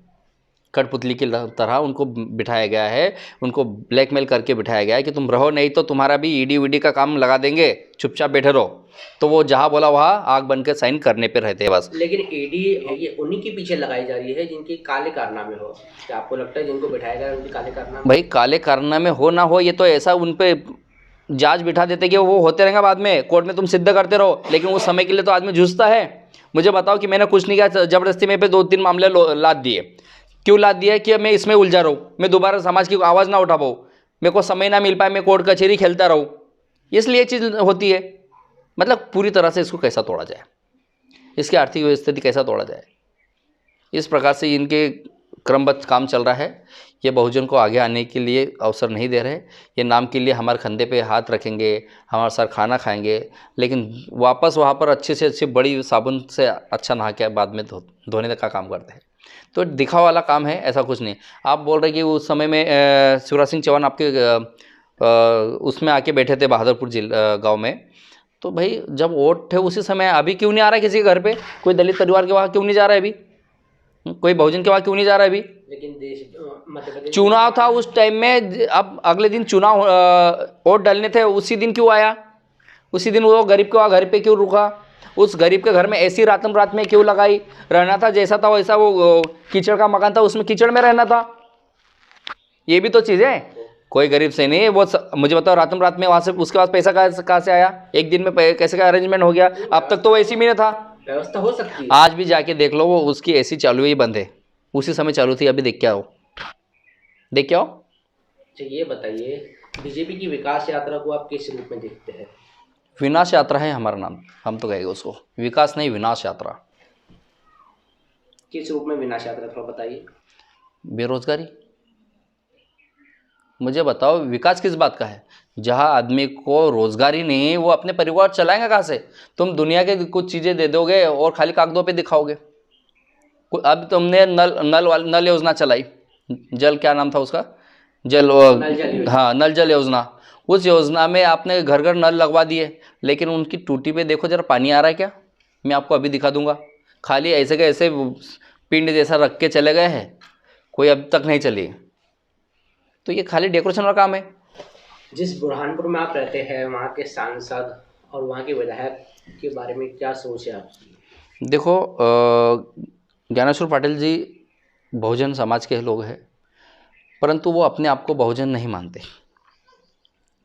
कठपुतली की तरह उनको बिठाया गया है, उनको ब्लैकमेल करके बिठाया गया है कि तुम रहो, नहीं तो तुम्हारा भी ईडी वीडी का काम लगा देंगे, चुपचाप बैठे रहो। तो वो जहाँ बोला वहाँ आग बन के साइन करने पे रहते हैं बस। लेकिन ईडी ये उन्हीं के पीछे लगाई जा रही है जिनके काले कारनामे हो। क्या आपको लगता है जिनको बिठाया गया है उनके काले कारनामे? भाई काले कारनामे हो ना हो, ये तो ऐसा उन पे जांच बिठा देते कि वो होते रहेंगे, बाद में कोर्ट में तुम सिद्ध करते रहो, लेकिन उस समय के लिए तो आदमी जूझता है। मुझे बताओ कि मैंने कुछ नहीं किया, ज़बरदस्ती मेरे पे 2-3 मामले लाद दिए। क्यों लाद दिया? कि मैं इसमें उलझा रहूँ, मैं दोबारा समाज की आवाज़ ना उठा पाऊँ, मेरे को समय ना मिल पाए, मैं कोर्ट कचहरी खेलता रहूँ, इसलिए ये चीज़ होती है। मतलब पूरी तरह से इसको कैसा तोड़ा जाए, इसकी आर्थिक स्थिति कैसा तोड़ा जाए, इस प्रकार से इनके क्रमबद्ध काम चल रहा है। ये बहुजन को आगे आने के लिए अवसर नहीं दे रहे। ये नाम के लिए हमारे कंधे पे हाथ रखेंगे, हमारे साथ खाना खाएंगे, लेकिन वापस वहाँ पर अच्छे से अच्छी बड़ी साबुन से अच्छा नहा के बाद में धोने का काम करते हैं। तो दिखावा वाला काम है, ऐसा कुछ नहीं। आप बोल रहे कि उस समय में शिवराज सिंह चौहान आपके उसमें आके बैठे थे बहादुरपुर गाँव में, तो भाई जब वोट थे उसी समय, अभी क्यों नहीं आ रहा है किसी के घर पे? कोई दलित परिवार के वहाँ क्यों नहीं जा रहा है अभी? कोई बहुजन के वहाँ क्यों नहीं जा रहा है अभी? लेकिन मध्य प्रदेश चुनाव था उस टाइम में, अब अगले दिन चुनाव वोट डालने थे, उसी दिन क्यों आया? उसी दिन वो गरीब के वहाँ घर पे क्यों रुका? उस गरीब के घर में ऐसी रातम रात में क्यों लगाई? रहना था जैसा था वैसा, वो कीचड़ का मकान था, उसमें कीचड़ में रहना था। ये भी तो चीज़ है। कोई गरीब से नहीं वो मुझे बताओ, रातम रात में वहाँ से उसके पास पैसा कहाँ से आया? एक दिन में कैसे का अरेंजमेंट हो गया? अब तक तो वो एसी में था। व्यवस्था हो सकती है। आज भी जाके देख लो, वो उसकी एसी चालू ही बंद है, उसी समय चालू थी, अभी देख के आओ, देख के आओ। अच्छा ये बताइए, बीजेपी की विकास यात्रा को आप किस रूप में देखते हैं? विनाश यात्रा है हमारा नाम, हम तो कहेंगे उसको, विकास नहीं विनाश यात्रा। किस रूप में विनाश यात्रा, थोड़ा बताइए। बेरोजगारी। मुझे बताओ विकास किस बात का है? जहाँ आदमी को रोजगार ही नहीं, वो अपने परिवार चलाएंगे कहाँ से? तुम दुनिया के कुछ चीज़ें दे दोगे और खाली कागजों पे दिखाओगे। अब तुमने नल योजना चलाई, जल क्या नाम था उसका, हाँ नल जल योजना। उस योजना में आपने घर घर नल लगवा दिए, लेकिन उनकी टूटी पे देखो जरा पानी आ रहा है क्या? मैं आपको अभी दिखा दूंगा। खाली ऐसे के ऐसे पिंड जैसा रख के चले गए हैं, कोई अब तक नहीं चली। तो ये खाली डेकोरेशन का काम है। जिस बुरहानपुर में आप रहते हैं, वहाँ के सांसद और वहाँ के विधायक के बारे में क्या सोच है आपकी? देखो ज्ञानेश्वर पाटिल जी बहुजन समाज के लोग हैं, परंतु वो अपने आप को बहुजन नहीं मानते,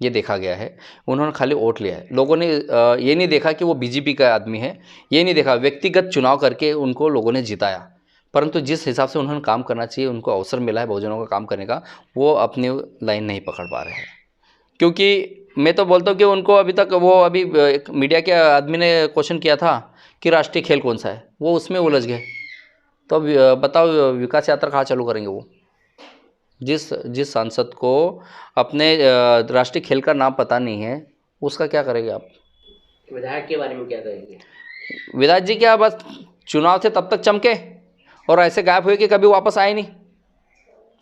ये देखा गया है। उन्होंने खाली वोट लिया है। लोगों ने ये नहीं देखा कि वो बीजेपी का आदमी है, ये नहीं देखा। व्यक्तिगत चुनाव करके उनको लोगों ने जिताया, परंतु जिस हिसाब से उन्होंने काम करना चाहिए, उनको अवसर मिला है बहुजनों का काम करने का, वो अपनी लाइन नहीं पकड़ पा रहे हैं। क्योंकि मैं तो बोलता हूँ कि उनको अभी तक वो अभी एक मीडिया के आदमी ने क्वेश्चन किया था कि राष्ट्रीय खेल कौन सा है, वो उसमें उलझ गए। तो अब बताओ विकास यात्रा कहाँ चालू करेंगे वो? जिस सांसद को अपने राष्ट्रीय खेल का नाम पता नहीं है, उसका क्या करेंगे आप? विधायक के बारे में क्या कहेंगे? विधायक जी क्या बस चुनाव थे तब तक चमके और ऐसे गायब हुए कि कभी वापस आए नहीं,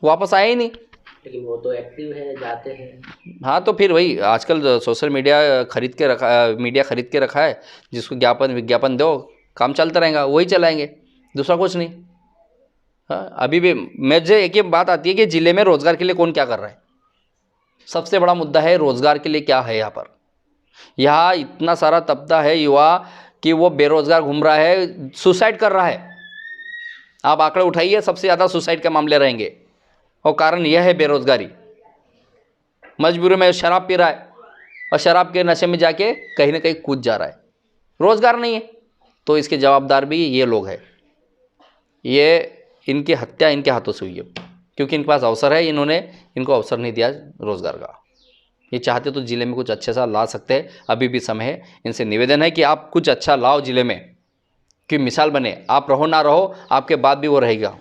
वापस आए ही नहीं। लेकिन वो तो एक्टिव है, जाते हैं। हाँ तो फिर वही, आजकल सोशल मीडिया खरीद के रखा है, जिसको विज्ञापन दो, काम चलता रहेगा, वही चलाएंगे, दूसरा कुछ नहीं। हाँ अभी भी मुझे एक ही बात आती है कि ज़िले में रोज़गार के लिए कौन क्या कर रहा है। सबसे बड़ा मुद्दा है रोज़गार के लिए क्या है यहाँ पर। यहाँ इतना सारा तबका है युवा कि वो बेरोज़गार घूम रहा है, सुसाइड कर रहा है। आप आंकड़े उठाइए, सबसे ज़्यादा सुसाइड के मामले रहेंगे, और कारण यह है बेरोज़गारी। मजबूरी में शराब पी रहा है और शराब के नशे में जाके कहीं ना कहीं कूद जा रहा है, रोज़गार नहीं है। तो इसके जवाबदार भी ये लोग हैं। ये इनकी हत्या इनके हाथों से हुई है, क्योंकि इनके पास अवसर है, इन्होंने इनको अवसर नहीं दिया रोज़गार का। ये चाहते तो ज़िले में कुछ अच्छे सा ला सकते हैं, अभी भी समय है। इनसे निवेदन है कि आप कुछ अच्छा लाओ ज़िले में, कि मिसाल बने। आप रहो ना रहो, आपके बाद भी वो रहेगा।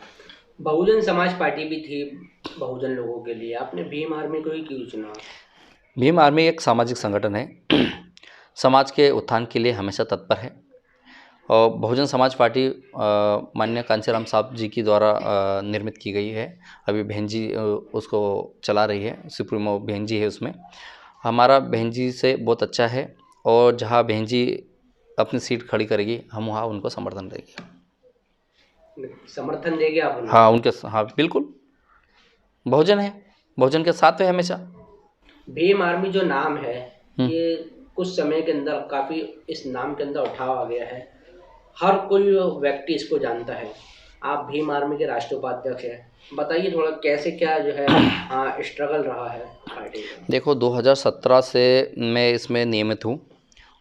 बहुजन समाज पार्टी भी थी बहुजन लोगों के लिए, आपने भीम आर्मी को ही क्यों चुना? भीम आर्मी एक सामाजिक संगठन है, समाज के उत्थान के लिए हमेशा तत्पर है। और बहुजन समाज पार्टी माननीय कांचीराम साहब जी की द्वारा निर्मित की गई है। अभी बहन जी उसको चला रही है, सुप्रीमो बहन जी है उसमें। हमारा बहन जी से बहुत अच्छा है, और जहाँ बहन जी अपनी सीट खड़ी करेगी हम वहाँ उनको समर्थन देंगे। समर्थन देंगे आप उन्हें? हाँ उनके, हाँ बिल्कुल, बहुजन है, बहुजन के साथ है हमेशा। भीम आर्मी जो नाम है, हम्म। ये कुछ समय के अंदर काफ़ी इस नाम के अंदर उठाव आ गया है, हर कोई व्यक्ति इसको जानता है। आप भीम आर्मी के राष्ट्रीय उपाध्यक्ष हैं, बताइए थोड़ा कैसे क्या जो है स्ट्रगल रहा है पार्टी का? देखो 2017 से मैं इसमें नियमित हूँ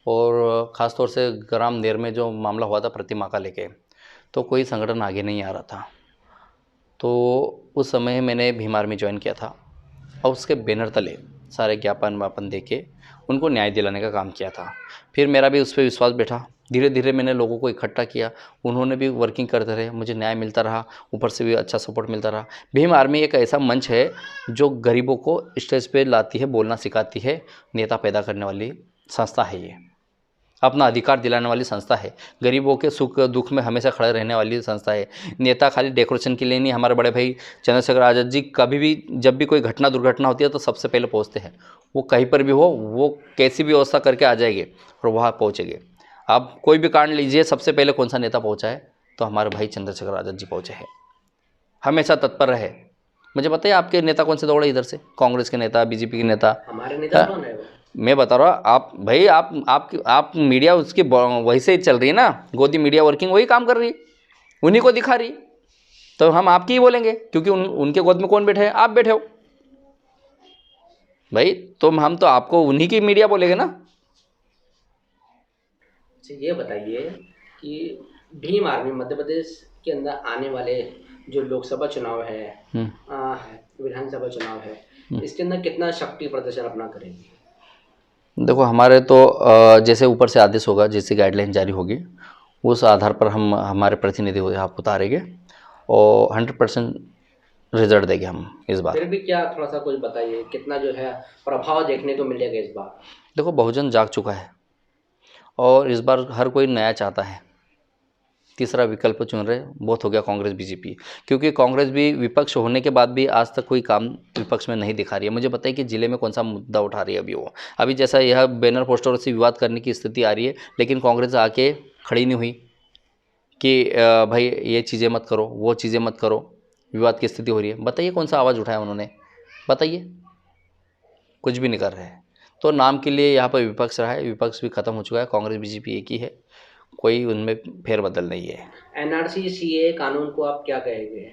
और ख़ास तौर से ग्राम नेर में जो मामला हुआ था प्रतिमा का लेके, तो कोई संगठन आगे नहीं आ रहा था। तो उस समय मैंने भीम आर्मी ज्वाइन किया था और उसके बैनर तले सारे ज्ञापन वापन दे के उनको न्याय दिलाने का काम किया था। फिर मेरा भी उस पर विश्वास बैठा, धीरे धीरे मैंने लोगों को इकट्ठा किया, उन्होंने भी वर्किंग करते रहे, मुझे न्याय मिलता रहा, ऊपर से भी अच्छा सपोर्ट मिलता रहा। भीम आर्मी एक ऐसा मंच है जो गरीबों को स्टेज पे लाती है, बोलना सिखाती है, नेता पैदा करने वाली संस्था है ये, अपना अधिकार दिलाने वाली संस्था है, गरीबों के सुख दुख में हमेशा खड़े रहने वाली संस्था है। नेता खाली डेकोरेशन के लिए नहीं, हमारे बड़े भाई चंद्रशेखर आज़ाद जी कभी भी जब भी कोई घटना दुर्घटना होती है तो सबसे पहले पहुंचते हैं। वो कहीं पर भी हो, वो कैसी भी व्यवस्था करके आ जाएंगे और वहाँ पहुँचेंगे। आप कोई भी कांड लीजिए, सबसे पहले कौन सा नेता पहुँचा है, तो हमारे भाई चंद्रशेखर आज़ाद जी पहुँचे हैं, हमेशा तत्पर रहे। मुझे बताइए आपके नेता कौन से दौड़े इधर से, कांग्रेस के नेता, बीजेपी के नेता? हमारे नेता हाँ? कौन है वो? मैं बता रहा हूँ, आप भाई आप मीडिया उसकी वही से चल रही है ना, गोदी मीडिया वर्किंग वही काम कर रही, उन्हीं को दिखा रही, तो हम आपकी ही बोलेंगे क्योंकि उनके गोद में कौन बैठे हैं, आप बैठे हो भाई, तो हम तो आपको उन्हीं की मीडिया बोलेंगे ना। अच्छा ये बताइए कि भीम आर्मी मध्य प्रदेश के अंदर आने वाले जो लोकसभा चुनाव है, विधानसभा चुनाव है, इसके अंदर कितना शक्ति प्रदर्शन अपना करेंगे? देखो हमारे तो जैसे ऊपर से आदेश होगा, जैसी गाइडलाइन जारी होगी उस आधार पर हम हमारे प्रतिनिधि यहाँ उतारेंगे और 100% रिजल्ट देंगे हम इस बार। फिर भी क्या थोड़ा सा कुछ बताइए, कितना जो है प्रभाव देखने को मिलेगा इस बार? देखो बहुजन जाग चुका है और इस बार हर कोई नया चाहता है, तीसरा विकल्प चुन रहे, बहुत हो गया कांग्रेस बीजेपी, क्योंकि कांग्रेस भी विपक्ष होने के बाद भी आज तक कोई काम विपक्ष में नहीं दिखा रही है। मुझे बताइए कि जिले में कौन सा मुद्दा उठा रही है अभी वो, अभी जैसा यह बैनर पोस्टर से विवाद करने की स्थिति आ रही है, लेकिन कांग्रेस आके खड़ी नहीं हुई कि भाई ये चीज़ें मत करो, वो चीज़ें मत करो, विवाद की स्थिति हो रही है। बताइए कौन सा आवाज़ उठाया उन्होंने, बताइए, कुछ भी नहीं कर रहे हैं। तो नाम के लिए यहाँ पर विपक्ष रहा है, विपक्ष भी खत्म हो चुका है, कांग्रेस बीजेपी एक ही है, कोई उनमें फेरबदल नहीं है। एनआरसी सीए कानून को आप क्या कहेंगे?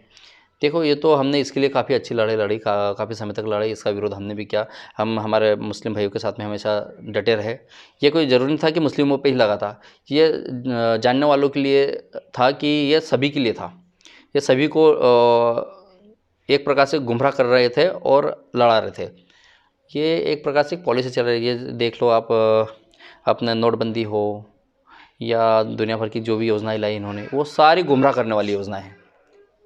देखो ये तो हमने इसके लिए काफ़ी अच्छी लड़ाई लड़ी, काफ़ी समय तक लड़ाई, इसका विरोध हमने भी किया, हम हमारे मुस्लिम भाइयों के साथ में हमेशा डटे रहे। ये कोई ज़रूरी नहीं था कि मुस्लिमों पे ही लगा था, ये जानने वालों के लिए था कि ये सभी के लिए था, ये सभी को एक प्रकार से गुमराह कर रहे थे और लड़ा रहे थे। ये एक प्रकार से पॉलिसी चल रही है, देख लो आप, अपना नोटबंदी हो या दुनिया भर की जो भी योजनाएं लाई इन्होंने, वो सारी गुमराह करने वाली योजनाएं हैं।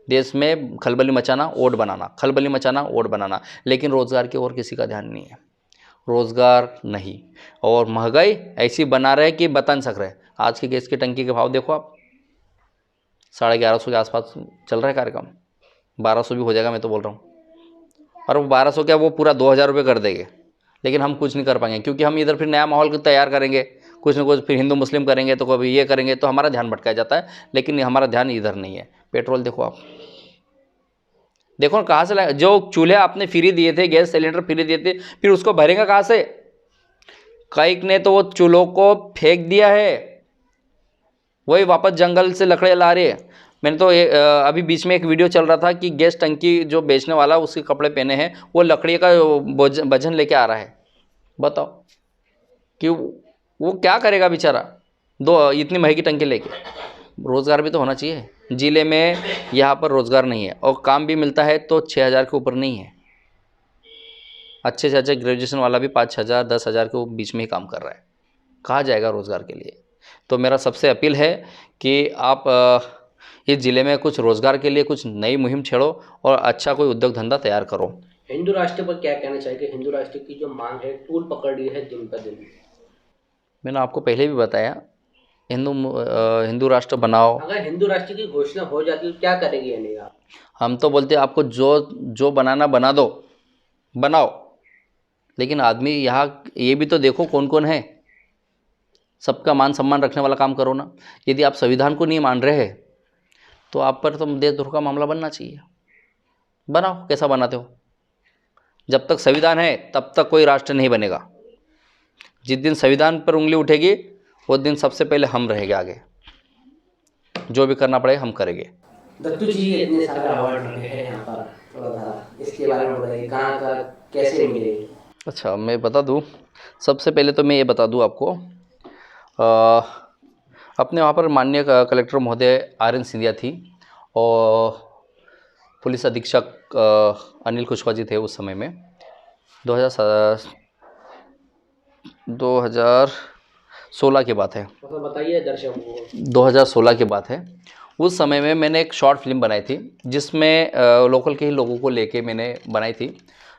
देश में खलबली मचाना, वोट बनाना, खलबली मचाना, वोट बनाना, लेकिन रोज़गार की ओर किसी का ध्यान नहीं है, रोज़गार नहीं। और महंगाई ऐसी बना रहे कि बता नहीं सक रहे। आज की गैस की टंकी के भाव देखो आप, 1150 के आसपास चल रहा है कार्यक्रम, 1200 भी हो जाएगा मैं तो बोल रहा हूँ। और वो 1200 क्या, वो पूरा 2000 रुपये कर देंगे, लेकिन हम कुछ नहीं कर पाएंगे क्योंकि हम इधर फिर नया माहौल तैयार करेंगे, कुछ ना कुछ फिर हिंदू मुस्लिम करेंगे, तो कभी ये करेंगे, तो हमारा ध्यान भटकाया जाता है, लेकिन हमारा ध्यान इधर नहीं है। पेट्रोल देखो आप, देखो ना कहाँ से लाए, जो चूल्हे आपने फ्री दिए थे, गैस सिलेंडर फ्री दिए थे, फिर उसको भरेगा कहाँ से? कईक ने तो वो चूल्हों को फेंक दिया है, वही वापस जंगल से लकड़े ला रहे हैं। मैंने तो अभी बीच में एक वीडियो चल रहा था कि गैस टंकी जो बेचने वाला उसके कपड़े पहने हैं, वो लकड़ी का वजन लेके आ रहा है। बताओ कि वो क्या करेगा बेचारा, दो इतनी महंगी टंकी लेके। रोज़गार भी तो होना चाहिए, ज़िले में यहाँ पर रोज़गार नहीं है और काम भी मिलता है तो 6000 के ऊपर नहीं है, अच्छे से अच्छे ग्रेजुएशन वाला भी 5000 10,000 के बीच में ही काम कर रहा है, कहाँ जाएगा रोज़गार के लिए? तो मेरा सबसे अपील है कि आप इस ज़िले में कुछ रोज़गार के लिए कुछ नई मुहिम छेड़ो और अच्छा कोई उद्योग धंधा तैयार करो। हिंदू राष्ट्र पर क्या कहना चाहिए? हिंदू राष्ट्र की जो मांग है टूल पकड़ रही है दिन पर दिन। मैंने आपको पहले भी बताया, हिंदू राष्ट्र बनाओ। अगर हिंदू राष्ट्र की घोषणा हो जाती तो क्या करेंगे यानी आप? हम तो बोलते हैं आपको जो बनाना बना दो, बनाओ, लेकिन आदमी यहाँ ये भी तो देखो कौन कौन है। सबका मान सम्मान रखने वाला काम करो ना। यदि आप संविधान को नहीं मान रहे हैं तो आप पर तो देशद्रोह का मामला बनना चाहिए। बनाओ, कैसा बनाते हो। जब तक संविधान है तब तक कोई राष्ट्र नहीं बनेगा। जिस दिन संविधान पर उंगली उठेगी उस दिन सबसे पहले हम रहेंगे आगे। जो भी करना पड़ेगा हम करेंगे। दत्तू जी इतने सारे अवार्ड रखे हैं यहाँ पर, थोड़ा सा इसके बारे में बताइए, कहाँ का कैसे मिले? अच्छा, मैं बता दूँ। सबसे पहले तो मैं ये बता दूँ आपको, अपने वहाँ पर माननीय कलेक्टर महोदय RN सिंधिया थी और पुलिस अधीक्षक अनिल कुशवाहा जी थे उस समय में। 2016 की बात है। मतलब बताइए दर्शकों को। 2016 की बात है। उस समय में मैंने एक शॉर्ट फिल्म बनाई थी जिसमें लोकल के ही लोगों को लेके मैंने बनाई थी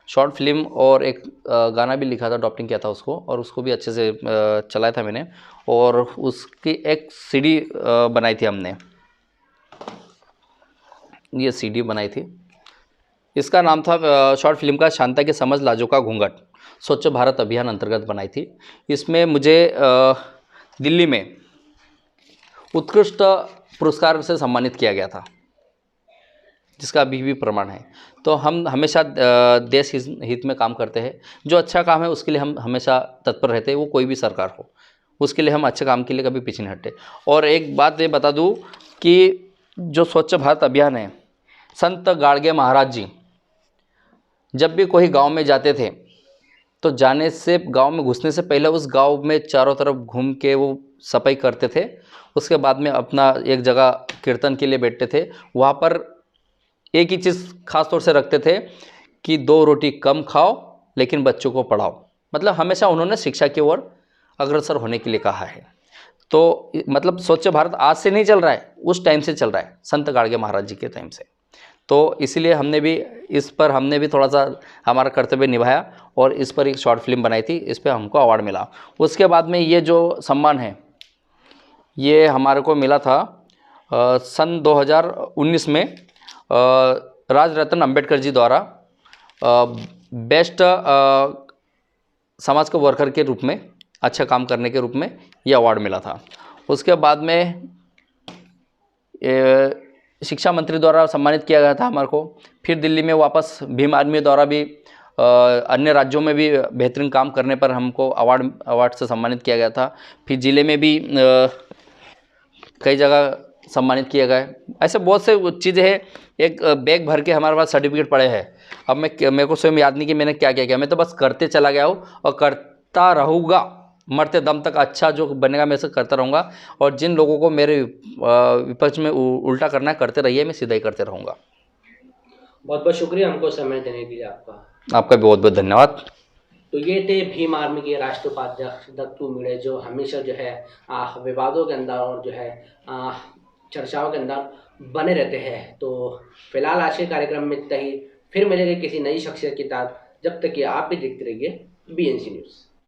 शॉर्ट फिल्म, और एक गाना भी लिखा था, डॉपिंग किया था उसको, और उसको भी अच्छे से चलाया था मैंने। और उसकी एक CD बनाई थी हमने, ये CD बनाई थी। इसका नाम था शॉर्ट फिल्म का शांता की समझ लाजो का घूंघट, स्वच्छ भारत अभियान अंतर्गत बनाई थी। इसमें मुझे दिल्ली में उत्कृष्ट पुरस्कार से सम्मानित किया गया था, जिसका अभी भी प्रमाण है। तो हम हमेशा देश हित में काम करते हैं। जो अच्छा काम है उसके लिए हम हमेशा तत्पर रहते हैं, वो कोई भी सरकार हो, उसके लिए हम अच्छे काम के लिए कभी पीछे नहीं हटते। और एक बात ये बता दूं कि जो स्वच्छ भारत अभियान है, संत गाड़गे महाराज जी जब भी कोई गांव में जाते थे तो जाने से, गांव में घुसने से पहले उस गांव में चारों तरफ घूम के वो सफाई करते थे। उसके बाद में अपना एक जगह कीर्तन के लिए बैठते थे। वहाँ पर एक ही चीज़ खास तौर से रखते थे कि 2 रोटी कम खाओ लेकिन बच्चों को पढ़ाओ। मतलब हमेशा उन्होंने शिक्षा की ओर अग्रसर होने के लिए कहा है। तो मतलब स्वच्छ भारत आज से नहीं चल रहा है, उस टाइम से चल रहा है, संत गाड़गे महाराज जी के टाइम से। तो इसीलिए हमने भी थोड़ा सा हमारा कर्तव्य निभाया और इस पर एक शॉर्ट फिल्म बनाई थी, इस पर हमको अवार्ड मिला। उसके बाद में ये जो सम्मान है ये हमारे को मिला था सन 2019 में राज रत्न अंबेडकर जी द्वारा बेस्ट समाज के वर्कर के रूप में, अच्छा काम करने के रूप में ये अवार्ड मिला था। उसके बाद में शिक्षा मंत्री द्वारा सम्मानित किया गया था हमारे को। फिर दिल्ली में वापस भीम आर्मी द्वारा भी अन्य राज्यों में भी बेहतरीन काम करने पर हमको अवार्ड से सम्मानित किया गया था। फिर ज़िले में भी कई जगह सम्मानित किया गया। ऐसे बहुत से चीज़ें हैं। एक बैग भर के हमारे पास सर्टिफिकेट पड़े हैं। अब मेरे को स्वयं याद नहीं कि मैंने क्या क्या किया। मैं तो बस करते चला गया हूँ और करता रहूँगा, मरते दम तक अच्छा जो बनेगा मैं इसे करता रहूँगा। और जिन लोगों को मेरे विपक्ष में उल्टा करना है करते रहिए, मैं सीधा ही करते रहूँगा। बहुत बहुत शुक्रिया हमको समय देने के लिए आपका। आपका भी बहुत बहुत धन्यवाद। तो ये थे भीम आर्मी के राष्ट्रीय उपाध्यक्ष दत्तू मीणे, जो हमेशा जो है विवादों के अंदर और जो है चर्चाओं के अंदर बने रहते हैं। तो फिलहाल आज के कार्यक्रम में इतना ही। फिर मिलेंगे किसी नई शख्सियत के साथ। जब तक कि आप भी देखते रहिए BNC न्यूज़।